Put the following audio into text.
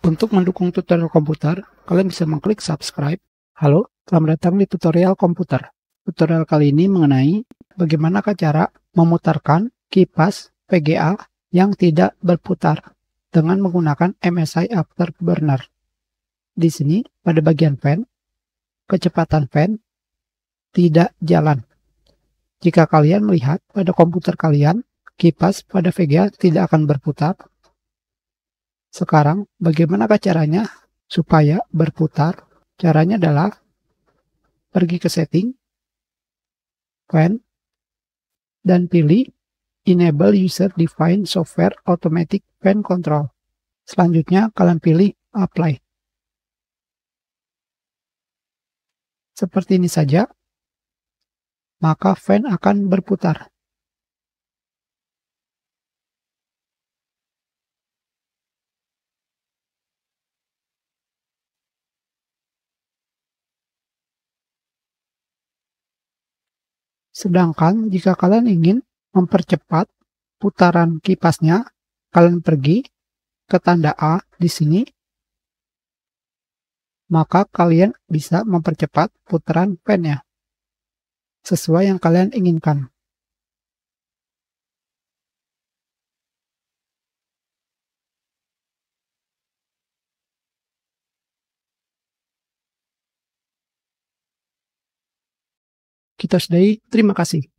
Untuk mendukung tutorial komputer, kalian bisa mengklik subscribe. Halo, selamat datang di tutorial komputer. Tutorial kali ini mengenai bagaimana cara memutarkan kipas VGA yang tidak berputar dengan menggunakan MSI Afterburner. Di sini, pada bagian fan, kecepatan fan tidak jalan. Jika kalian melihat pada komputer kalian, kipas pada VGA tidak akan berputar. Sekarang, bagaimana caranya supaya berputar? Caranya adalah pergi ke setting, fan, dan pilih Enable User Defined Software Automatic Fan Control. Selanjutnya, kalian pilih Apply. Seperti ini saja, maka fan akan berputar. Sedangkan jika kalian ingin mempercepat putaran kipasnya, kalian pergi ke tanda A di sini, maka kalian bisa mempercepat putaran fan-nya sesuai yang kalian inginkan. Kita sudahi, terima kasih.